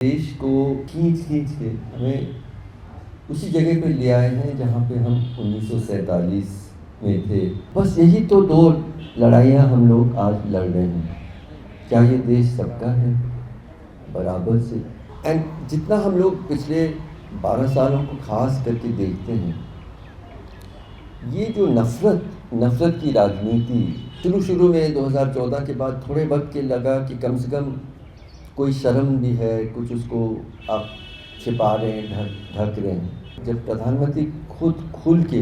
देश को खींच के हमें उसी जगह पे ले आए हैं जहाँ पे हम 1947 में थे। बस यही तो दो लड़ाइयाँ हम लोग आज लड़ रहे हैं। क्या ये देश सबका है? बराबर से। एंड जितना हम लोग पिछले 12 सालों को खास करके देखते हैं, ये जो नफ़रत की राजनीति शुरू में 2014 के बाद थोड़े वक्त के लगा कि कम से कम कोई शर्म भी है, कुछ उसको आप छिपा रहे हैं, ढक रहे हैं। जब प्रधानमंत्री खुद खुल के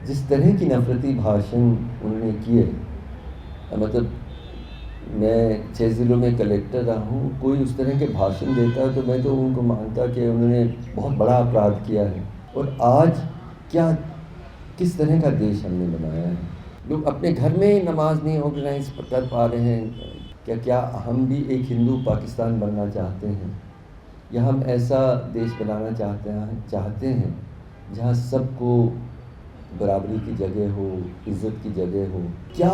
जिस तरह की नफरती भाषण उन्होंने किए, मतलब मैं 6 ज़िलों में कलेक्टर रहा हूँ, कोई उस तरह के भाषण देता तो मैं तो उनको मानता कि उन्होंने बहुत बड़ा अपराध किया है। और आज किस तरह का देश हमने बनाया है। लोग अपने घर में ही नमाज नहीं ऑर्गेनाइज कर पा रहे हैं। क्या हम भी एक हिंदू पाकिस्तान बनना चाहते हैं, या हम ऐसा देश बनाना चाहते हैं जहाँ सबको बराबरी की जगह हो, इज़्ज़त की जगह हो? क्या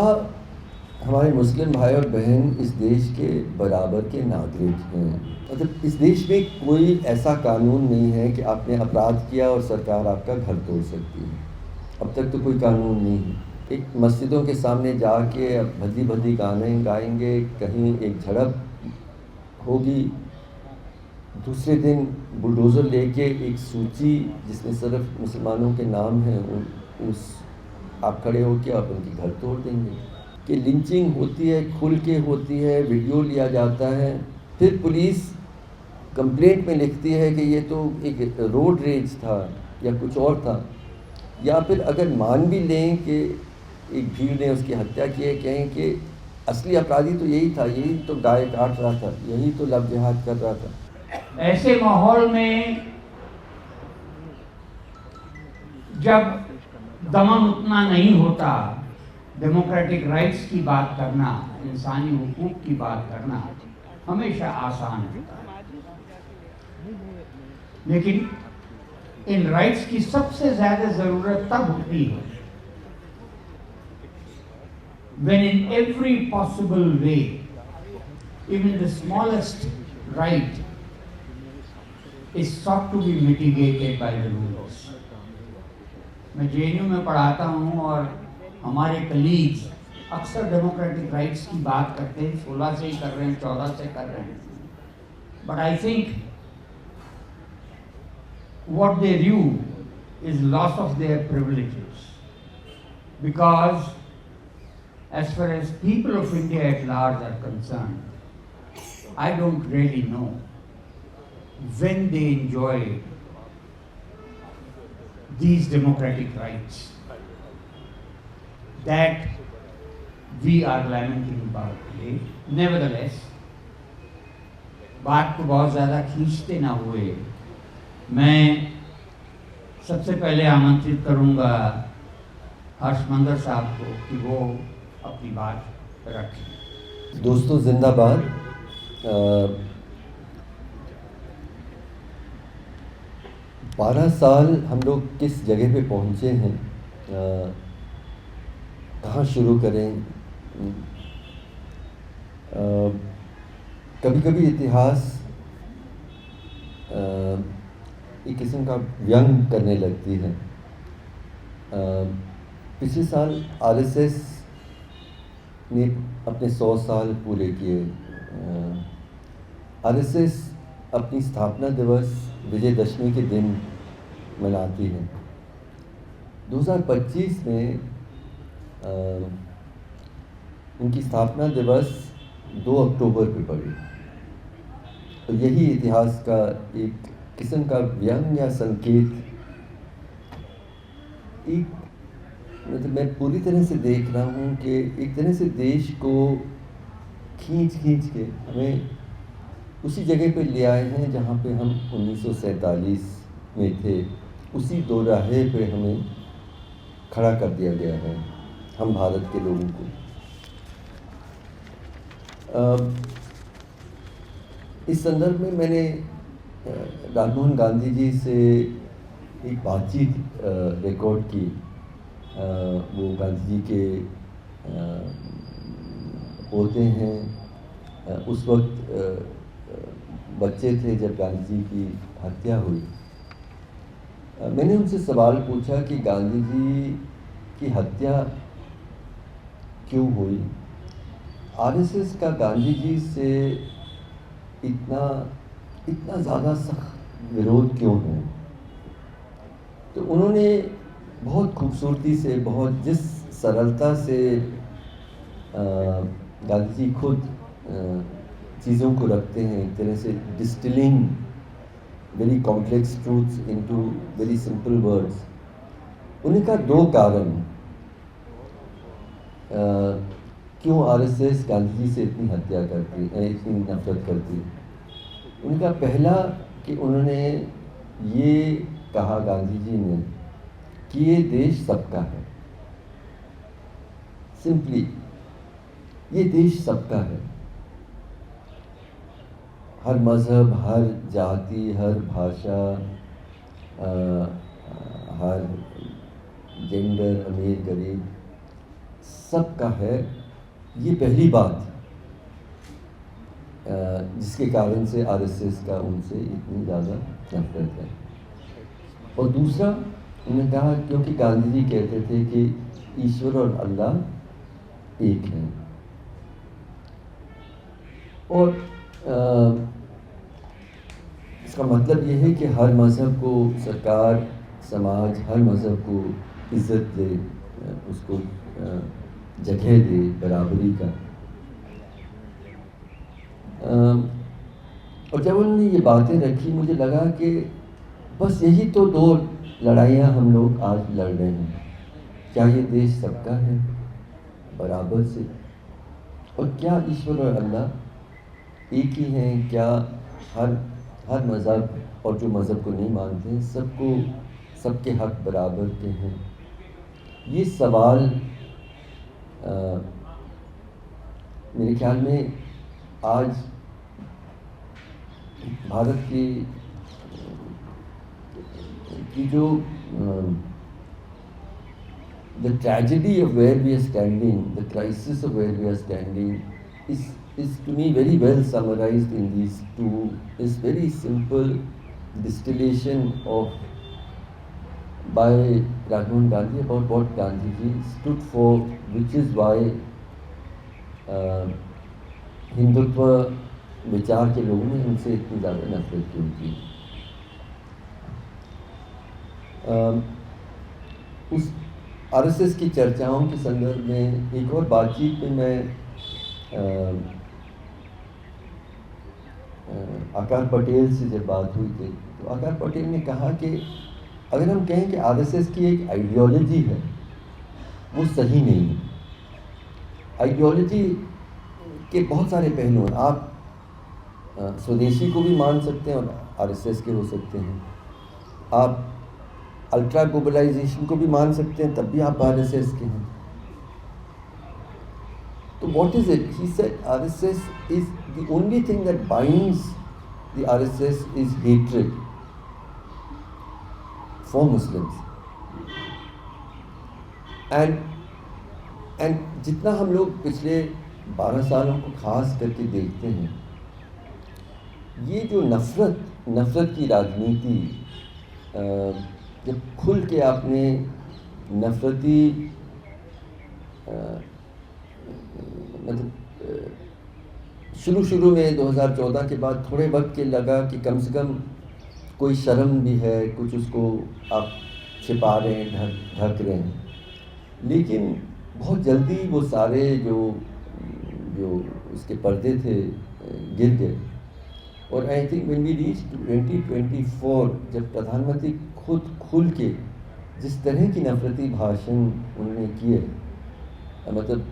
हमारे मुस्लिम भाई और बहन इस देश के बराबर के नागरिक हैं? मतलब इस देश में कोई ऐसा कानून नहीं है कि आपने अपराध किया और सरकार आपका घर तोड़ सकती है। अब तक तो कोई कानून नहीं है। एक मस्जिदों के सामने जाके भद्दी गाने गाएंगे, कहीं एक झड़प होगी, दूसरे दिन बुलडोज़र लेके एक सूची जिसमें सिर्फ मुसलमानों के नाम हैं उस आप खड़े होकर आप उनके घर तोड़ देंगे। कि लिंचिंग होती है, खुल के होती है, वीडियो लिया जाता है, फिर पुलिस कंप्लेंट में लिखती है कि ये तो एक रोड रेज था या कुछ और था। या फिर अगर मान भी लें कि एक भीड़ ने उसकी हत्या की है, कहें कि असली अपराधी तो यही था, यही तो गाय काट रहा था, यही तो लव जिहाद कर रहा था। ऐसे माहौल में जब दमन उतना नहीं होता, डेमोक्रेटिक राइट्स की बात करना, इंसानी हुकूक की बात करना हमेशा आसान होता है। लेकिन इन राइट्स की सबसे ज्यादा जरूरत तब होती है when in every possible way, even the smallest right is sought to be mitigated by the rulers. मैं JNU में पढ़ाता हूँ और हमारे कलीग्स अक्सर डेमोक्रेटिक राइट्स की बात करते हैं, 16 से ही कर रहे हैं, 14 से कर रहे हैं, but I think what they rue is loss of their privileges, because as far as people of India at large are concerned, I don't really know when they enjoyed these democratic rights that we are lamenting about today. Nevertheless, बात को बहुत ज़्यादा खींचते ना हुए, मैं सबसे पहले आमंत्रित करूंगा हर्षमंदर साहब को कि वो अपनी बात रखें। दोस्तों जिंदाबाद। 12 साल हम लोग किस जगह पे पहुंचे हैं, कहाँ शुरू करें? कभी कभी इतिहास एक किस्म का व्यंग करने लगती है। पिछले साल RSS ने अपने 100 साल पूरे किए। RSS अपनी स्थापना दिवस विजयदशमी के दिन मनाती है। 2025 में उनकी स्थापना दिवस 2 अक्टूबर पे पड़ी। तो यही इतिहास का एक किस्म का व्यंग या संकेत, एक मतलब मैं पूरी तरह से देख रहा हूँ कि एक तरह से देश को खींच के हमें उसी जगह पे ले आए हैं जहाँ पे हम 1947 में थे। उसी दोराहे पे हमें खड़ा कर दिया गया है, हम भारत के लोगों को। इस संदर्भ में मैंने राजमोहन गांधी जी से एक बातचीत रिकॉर्ड की। वो गांधी जी के पोते हैं। उस वक्त बच्चे थे जब गांधी जी की हत्या हुई। मैंने उनसे सवाल पूछा कि गांधी जी की हत्या क्यों हुई, आरएसएस का गांधी जी से इतना इतना ज़्यादा सख्त विरोध क्यों है। तो उन्होंने बहुत खूबसूरती से, बहुत जिस सरलता से गांधी जी खुद चीज़ों को रखते हैं, एक तरह से distilling very complex truths into very simple words. उनका दो कारण क्यों आरएसएस गांधी जी से इतनी हत्या करती, इतनी नफरत करती। उनका पहला कि उन्होंने ये कहा गांधी जी ने कि ये देश सबका है। सिंपली ये देश सबका है। हर मज़हब, हर जाति, हर भाषा, हर जेंडर, अमीर गरीब, सबका है। ये पहली बात जिसके कारण से आरएसएस का उनसे इतनी ज़्यादा नफरत है। और दूसरा उन्होंने कहा क्योंकि गांधी जी कहते थे कि ईश्वर और अल्लाह एक हैं। और इसका मतलब ये है कि हर मज़हब को सरकार, समाज हर मज़हब को इज़्ज़त दे, उसको जगह दे बराबरी का। और जब उन्होंने ये बातें रखी मुझे लगा कि बस यही तो दो लड़ाइयाँ हम लोग आज लड़ रहे हैं। क्या ये देश सबका है बराबर से, और क्या ईश्वर और अल्लाह एक ही हैं। क्या हर मज़हब और जो मज़हब को नहीं मानते हैं सबको, सबके हक बराबर के हैं। ये सवाल मेरे ख्याल में आज भारत की जो the tragedy of where we are standing, the crisis of where we are standing is to me very well summarized in these two, is very simple distillation of by Raghuvan Gandhi about what Gandhi ji stood for, which is why Hindutva विचार के लोगों ने उनसे इतनी ज़्यादा नफरत क्यों की। उस आरएसएस की चर्चाओं के संदर्भ में एक और बातचीत में मैं आकार पटेल से जब बात हुई थी तो आकार पटेल ने कहा कि अगर हम कहें कि आरएसएस की एक आइडियोलॉजी है, वो सही नहीं है। आइडियोलॉजी के बहुत सारे पहलू हैं। आप स्वदेशी को भी मान सकते हैं और आरएसएस के हो सकते हैं। आप अल्ट्रा ग्लोबलाइजेशन को भी मान सकते हैं, तब भी आप आरएसएस के हैं। तो what is it? He said RSS is the only thing that binds the RSS is hatred for Muslims. And जितना हम लोग पिछले 12 सालों को खास करके देखते हैं, ये जो नफरत की राजनीति, जब खुल के आपने नफरती मतलब शुरू में 2014 के बाद थोड़े वक्त के लगा कि कम से कम कोई शर्म भी है, कुछ उसको आप छिपा रहे हैं, ढक रहे हैं। लेकिन बहुत जल्दी वो सारे जो उसके पर्दे थे गिर गए। और I think when we reach 2024, जब प्रधानमंत्री खुद खुल के जिस तरह की नफरती भाषण उन्होंने किए, मतलब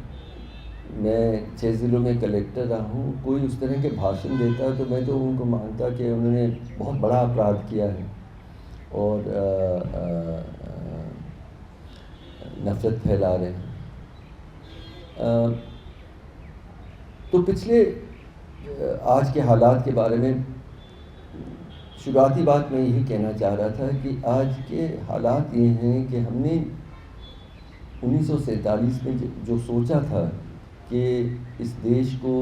मैं 6 ज़िलों में कलेक्टर रहा हूँ, कोई उस तरह के भाषण देता तो मैं तो उनको मानता कि उन्होंने बहुत बड़ा अपराध किया है और नफरत फैला रहे हैं। तो पिछले आज के हालात के बारे में शुरुआती बात मैं यही कहना चाह रहा था कि आज के हालात ये हैं कि हमने 1947 में जो सोचा था कि इस देश को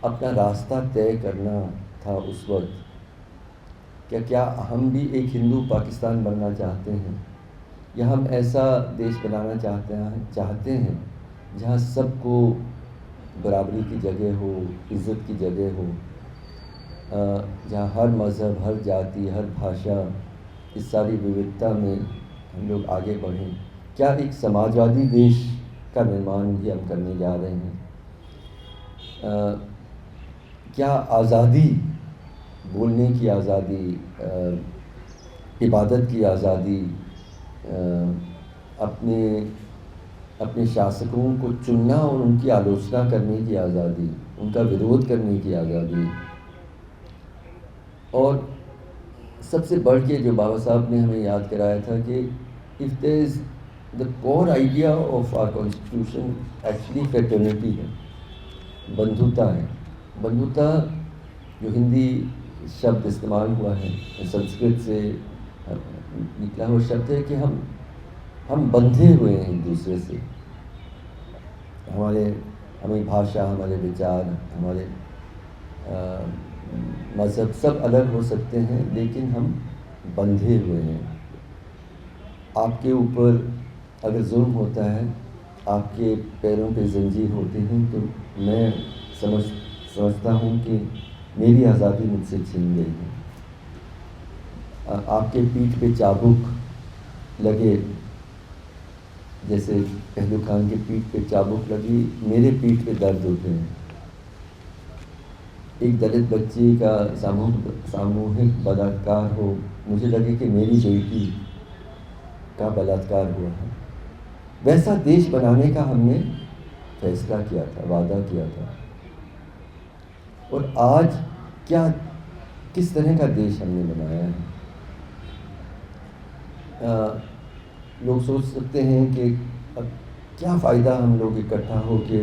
अपना रास्ता तय करना था उस वक्त, क्या हम भी एक हिंदू पाकिस्तान बनना चाहते हैं, या हम ऐसा देश बनाना चाहते हैं जहाँ सबको बराबरी की जगह हो, इज़्ज़त की जगह हो, जहाँ हर मज़हब, हर जाति, हर भाषा, इस सारी विविधता में हम लोग आगे बढ़ें। क्या एक समाजवादी देश का निर्माण भी हम करने जा रहे हैं? क्या आज़ादी, बोलने की आज़ादी, इबादत की आज़ादी, अपने शासकों को चुनना और उनकी आलोचना करने की आज़ादी, उनका विरोध करने की आज़ादी, और सबसे बढ़ के जो बाबा साहब ने हमें याद कराया था कि if there is the core idea of our constitution actually fraternity है, बंधुता है। बंधुता जो हिंदी शब्द इस्तेमाल हुआ है, संस्कृत से निकला हुआ शब्द है कि हम बंधे हुए हैं एक दूसरे से। हमारी भाषा, हमारे विचार, हमारे मज़हब सब अलग हो सकते हैं, लेकिन हम बंधे हुए हैं। आपके ऊपर अगर जुल्म होता है, आपके पैरों पे जंजीर होते हैं, तो मैं समझता हूँ कि मेरी आज़ादी मुझसे छीन गई है। आपके पीठ पे चाबुक लगे, जैसे पहलू खान के पीठ पे चाबुक लगी, मेरे पीठ पे दर्द होते हैं। एक दलित बच्ची का सामूहिक बलात्कार हो, मुझे लगे कि मेरी बेटी का बलात्कार हुआ है। वैसा देश बनाने का हमने फैसला किया था, वादा किया था। और आज किस तरह का देश हमने बनाया है? लोग सोच सकते हैं कि अब क्या फ़ायदा हम लोग इकट्ठा हो के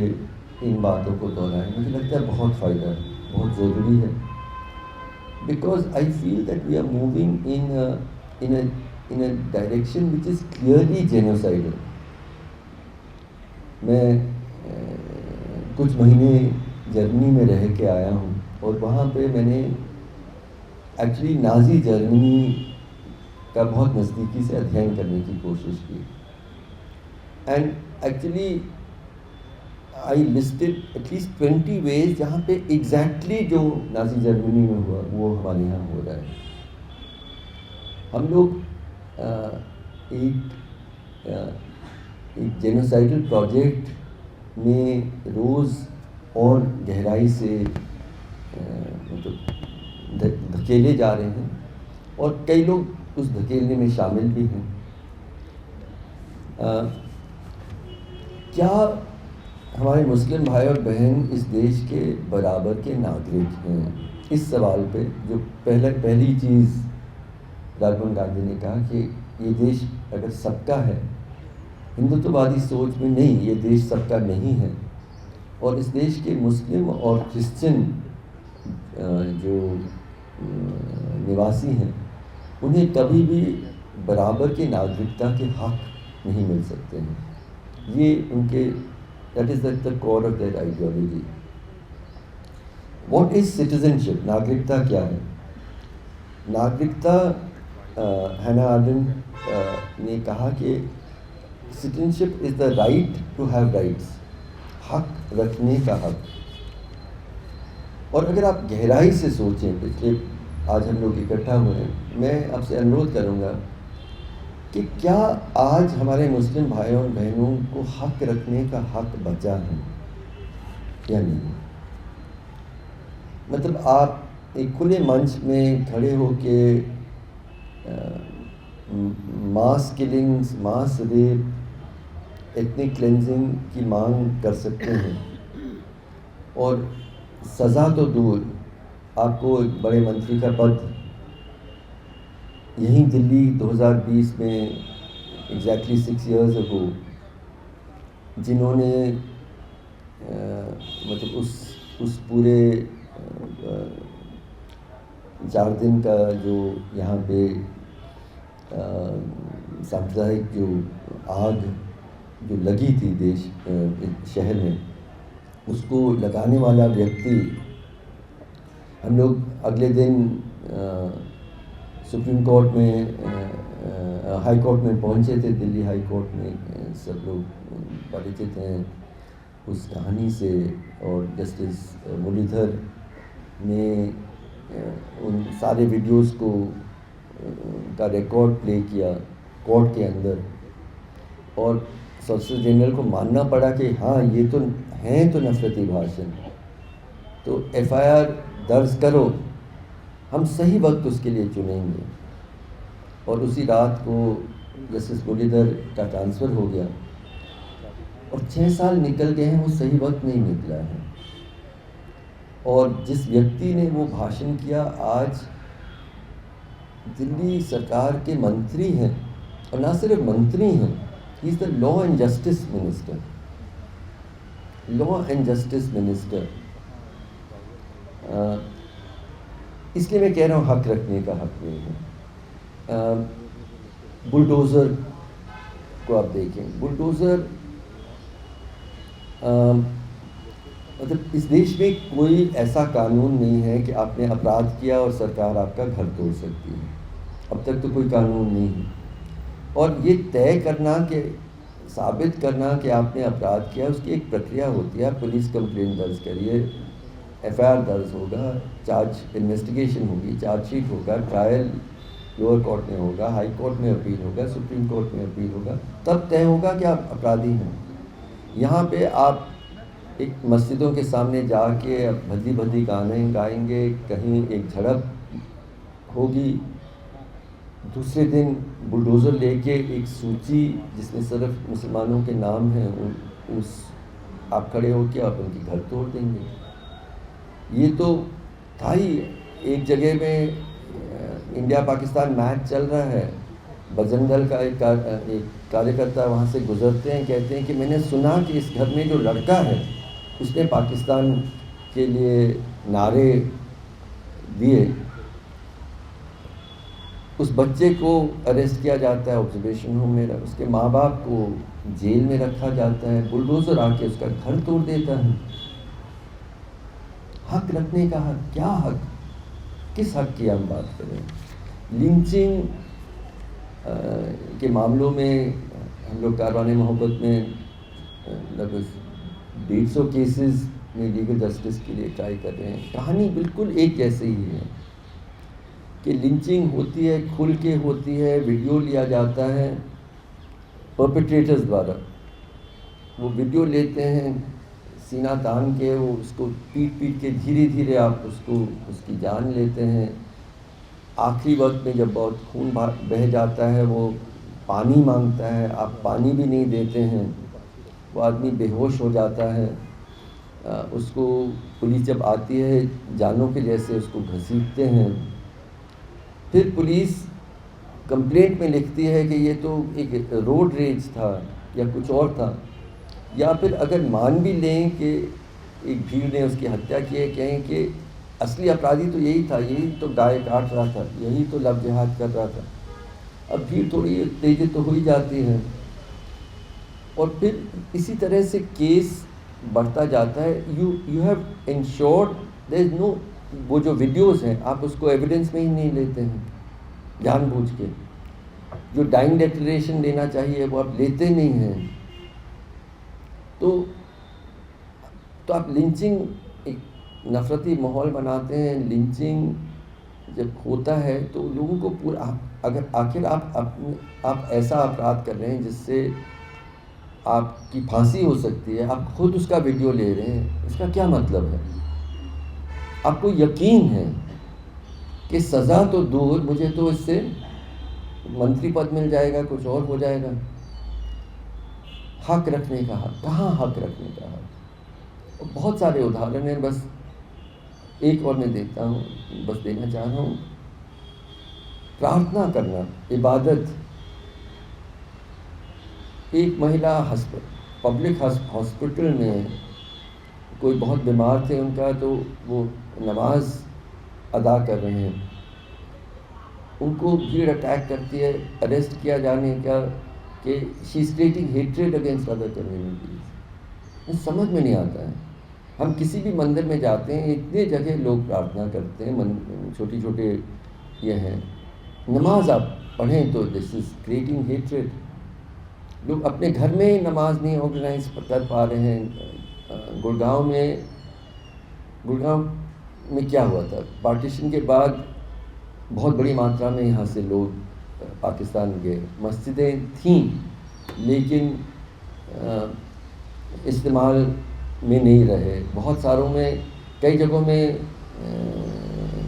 इन बातों को दोहराएं। मुझे लगता है बहुत फ़ायदा है, बहुत ज़रूरी है, because I feel that we are moving in a direction which is clearly genocidal. मैं कुछ महीने जर्मनी में रह के आया हूँ, और वहाँ पे मैंने एक्चुअली नाज़ी जर्मनी का बहुत नज़दीकी से अध्ययन करने की कोशिश की। And actually I listed at least 20 ways जहाँ पे एग्जैक्टली जो नाज़ी जर्मनी में हुआ वो हमारे यहाँ हो रहा है। हम लोग एक जेनोसाइडल प्रोजेक्ट में रोज़ और गहराई से मतलब धकेले जा रहे हैं, और कई लोग उस धकेलने में शामिल भी हैं। क्या हमारे मुस्लिम भाई और बहन इस देश के बराबर के नागरिक हैं? इस सवाल पे जो पहली चीज़ राजीव गांधी ने कहा कि ये देश अगर सबका है, हिंदुत्ववादी सोच में नहीं, ये देश सबका नहीं है, और इस देश के मुस्लिम और क्रिश्चियन जो निवासी हैं, उन्हें कभी भी बराबर की नागरिकता के हक नहीं मिल सकते हैं। ये उनके that is the core of their ideology. What is citizenship? नागरिकता क्या है? नागरिकता, हैना आरेंट ने कहा कि citizenship is the right to have rights, हक रखने का हक। और अगर आप गहराई से सोचें, पिछले आज हम लोग इकट्ठा हुए हैं, मैं आपसे अनुरोध करूंगा कि क्या आज हमारे मुस्लिम भाइयों और बहनों को हक रखने का हक बचा है या नहीं? मतलब आप एक खुले मंच में खड़े होके मास किलिंग्स, मास रेप, एथनिक क्लेंजिंग की मांग कर सकते हैं, और सज़ा तो दूर, आपको एक बड़े मंत्री का पद यहीं दिल्ली 2020 में एग्जैक्टली 6 years ago, जिन्होंने मतलब उस पूरे 4 दिन का जो यहाँ पे सांप्रदायिक जो आग जो लगी थी देश शहर में, उसको लगाने वाला व्यक्ति हम लोग अगले दिन सुप्रीम कोर्ट में हाई कोर्ट में पहुंचे थे, दिल्ली हाई कोर्ट में। सब लोग परिचित हैं उस कहानी से, और जस्टिस मुरलीधर ने उन सारे वीडियोस को का रिकॉर्ड प्ले किया कोर्ट के अंदर, और सॉलिसिटर जनरल को मानना पड़ा कि हाँ ये तो हैं तो नफरती भाषण, तो एफआईआर दर्ज करो, हम सही वक्त उसके लिए चुनेंगे। और उसी रात को जस्टिस मुरलीधर का ट्रांसफ़र हो गया, और 6 साल निकल गए हैं, वो सही वक्त नहीं निकला है। और जिस व्यक्ति ने वो भाषण किया आज दिल्ली सरकार के मंत्री हैं, और ना सिर्फ मंत्री हैं, he is the law and justice minister, law and justice minister. इसलिए मैं कह रहा हूँ हक रखने का हक नहीं है। बुलडोज़र को आप देखें, बुलडोज़र मतलब इस देश में कोई ऐसा कानून नहीं है कि आपने अपराध किया और सरकार आपका घर तोड़ सकती है। अब तक तो कोई कानून नहीं है। और ये तय करना कि साबित करना कि आपने अपराध किया, उसकी एक प्रक्रिया होती है। आप पुलिस कंप्लेंट दर्ज करिए, एफआईआर दर्ज होगा, चार्ज इन्वेस्टिगेशन होगी, चार्जशीट होगा, ट्रायल लोअर कोर्ट में होगा, हाई कोर्ट में अपील होगा, सुप्रीम कोर्ट में अपील होगा, तब तय होगा कि आप अपराधी हैं। यहाँ पे आप एक मस्जिदों के सामने जाके भद्दी भद्दी गाने गाएंगे, कहीं एक झड़प होगी, दूसरे दिन बुलडोज़र लेके एक सूची जिसमें सिर्फ मुसलमानों के नाम हैं उस आप खड़े होके आप उनके घर तोड़ देंगे। ये तो था ही। एक जगह में इंडिया पाकिस्तान मैच चल रहा है, बजरंग दल का एक कार्यकर्ता वहाँ से गुजरते हैं, कहते हैं कि मैंने सुना कि इस घर में जो लड़का है उसने पाकिस्तान के लिए नारे दिए। उस बच्चे को अरेस्ट किया जाता है ऑब्जर्वेशन होम में, उसके माँ बाप को जेल में रखा जाता है, बुलडोज़र आके उसका घर तोड़ देता है। हक रखने का हक, क्या हक, किस हक की हम बात करें? लिंचिंग के मामलों में हम लोग कारवाने मोहब्बत में लगभग 150 केसेस में लीगल जस्टिस के लिए ट्राई कर रहे हैं। कहानी बिल्कुल एक जैसे ही है कि लिंचिंग होती है, खुल के होती है, वीडियो लिया जाता है परपेट्रेटर्स द्वारा। वो वीडियो लेते हैं सीना तान के, वो उसको पीट पीट के धीरे धीरे आप उसकी जान लेते हैं। आखिरी वक्त में जब बहुत खून बह जाता है, वो पानी मांगता है, आप पानी भी नहीं देते हैं, वो आदमी बेहोश हो जाता है। उसको पुलिस जब आती है जानों के जैसे उसको घसीटते हैं। फिर पुलिस कंप्लेंट में लिखती है कि ये तो एक रोड रेज था या कुछ और था, या फिर अगर मान भी लें कि एक भीड़ ने उसकी हत्या की है, कहें कि असली अपराधी तो यही था, यही तो गाय काट रहा था, यही तो लब जिहाद कर रहा था। अब भीड़ थोड़ी उत्तेजित तो हो ही जाती है, और फिर इसी तरह से केस बढ़ता जाता है। You have ensured there is no, वो जो वीडियोस हैं आप उसको एविडेंस में ही नहीं लेते हैं जानबूझ के। जो डाइंग डिक्लेरेशन देना चाहिए वो आप लेते नहीं हैं। तो आप लिंचिंग एक नफरती माहौल बनाते हैं। लिंचिंग जब होता है तो लोगों को पूरा, अगर आखिर आप ऐसा अपराध कर रहे हैं जिससे आपकी फांसी हो सकती है, आप खुद उसका वीडियो ले रहे हैं, इसका क्या मतलब है? आपको यकीन है कि सज़ा तो दूर, मुझे तो इससे मंत्री पद मिल जाएगा, कुछ और हो जाएगा। हक रखने का हक, कहाँ हक रखने का हक? और बहुत सारे उदाहरण हैं, बस एक और मैं देता हूँ, बस देना चाह रहा हूँ। प्रार्थना करना, इबादत। एक महिला पब्लिक हॉस्पिटल में कोई बहुत बीमार थे उनका, तो वो नमाज अदा कर रहे हैं, उनको भीड़ अटैक करती है, अरेस्ट किया जाने का कि she is creating hatred against other communities. समझ में नहीं आता है हम किसी भी मंदिर में जाते हैं, इतने जगह लोग प्रार्थना करते हैं, छोटे छोटे ये हैं। नमाज आप पढ़ें तो दिस इज़ क्रिएटिंग हेट्रेड। लोग अपने घर में ही नमाज नहीं ऑर्गेनाइज कर पा रहे हैं। गुड़गांव में क्या हुआ था, पार्टीशन के बाद बहुत बड़ी मात्रा में यहाँ से लोग पाकिस्तान गए। मस्जिदें थीं लेकिन इस्तेमाल में नहीं रहे। बहुत सारों में, कई जगहों में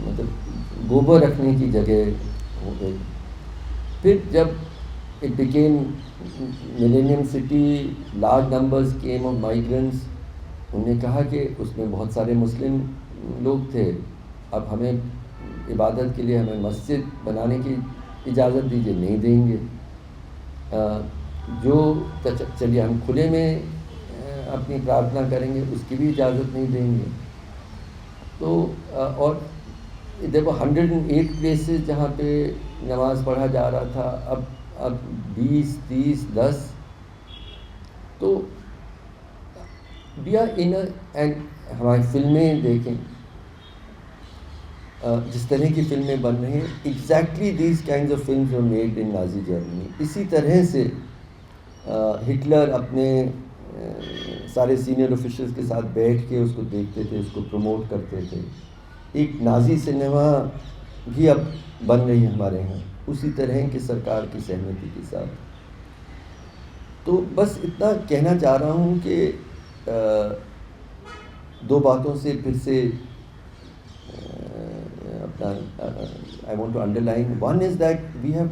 मतलब गोबर रखने की जगह हो गई। फिर जब it became millennium city, large numbers came of migrants, उन्होंने कहा कि उसमें बहुत सारे मुस्लिम लोग थे, अब हमें इबादत के लिए हमें मस्जिद बनाने की इजाज़त दीजिए, नहीं देंगे। चलिए हम खुले में अपनी प्रार्थना करेंगे, उसकी भी इजाज़त नहीं देंगे। तो और देखो 108 प्लेसेस जहाँ पे नमाज पढ़ा जा रहा था, अब 20, 30, 10। तो वी आर इन एंड हमारी फिल्में देखें, जिस तरह की फिल्में बन रही हैं, exactly these kinds of films were made in Nazi Germany. इसी तरह से हिटलर अपने सारे सीनियर ऑफिशियल्स के साथ बैठ के उसको देखते थे, उसको प्रमोट करते थे। एक नाजी सिनेमा भी अब बन रही है हमारे यहाँ, उसी तरह की सरकार की सहमति के साथ। तो बस इतना कहना चाह रहा हूँ कि दो बातों से फिर से अपना I want to underline. One is that we have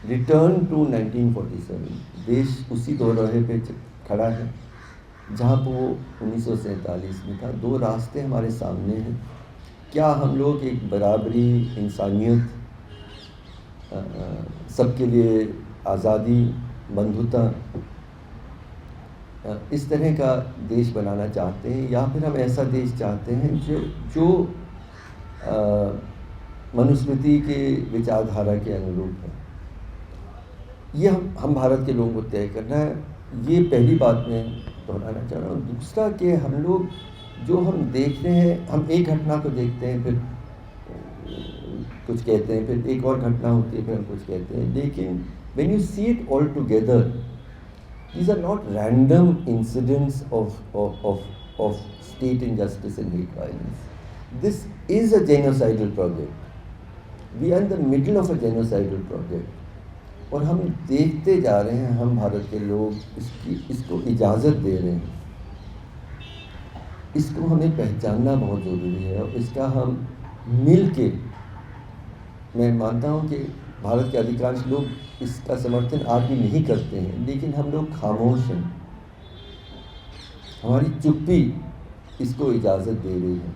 return to 1947। देश उसी दौराहे पे खड़ा है जहाँ पर वो 1947 में था। दो रास्ते हमारे सामने हैं। क्या हम लोग एक बराबरी, इंसानियत, सबके लिए आज़ादी, बंधुता, इस तरह का देश बनाना चाहते हैं, या फिर हम ऐसा देश चाहते हैं जो मनुस्मृति के विचारधारा के अनुरूप है। ये हम भारत के लोगों को तय करना है। ये पहली बात मैं दोहराना चाह रहा हूँ। दूसरा कि हम लोग जो हम देख रहे हैं, हम एक घटना को देखते हैं, फिर कुछ कहते हैं, फिर एक और घटना होती है, फिर हम कुछ कहते हैं। लेकिन when you see it all together, these are not random incidents of state injustice and hate violence. This is a genocidal project. We are in the middle of a genocidal project. और हम देखते जा रहे हैं, हम भारत के लोग इसको इजाज़त दे रहे हैं। इसको हमें पहचानना बहुत ज़रूरी है, और इसका हम मिल के, मैं मानता हूँ कि भारत के अधिकांश लोग इसका समर्थन आज भी नहीं करते हैं, लेकिन हम लोग खामोश हैं। हमारी चुप्पी इसको इजाज़त दे रही है।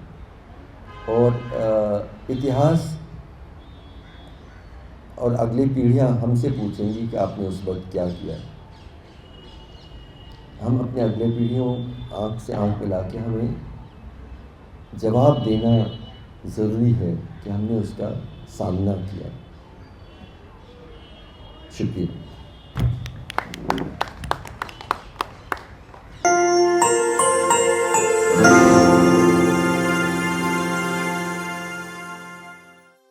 और इतिहास और अगली पीढ़ियाँ हमसे पूछेंगी कि आपने उस वक्त क्या किया। हम अपने अगले पीढ़ियों आँख से आँख मिला के हमें जवाब देना ज़रूरी है कि हमने उसका सामना किया। शुक्रिया।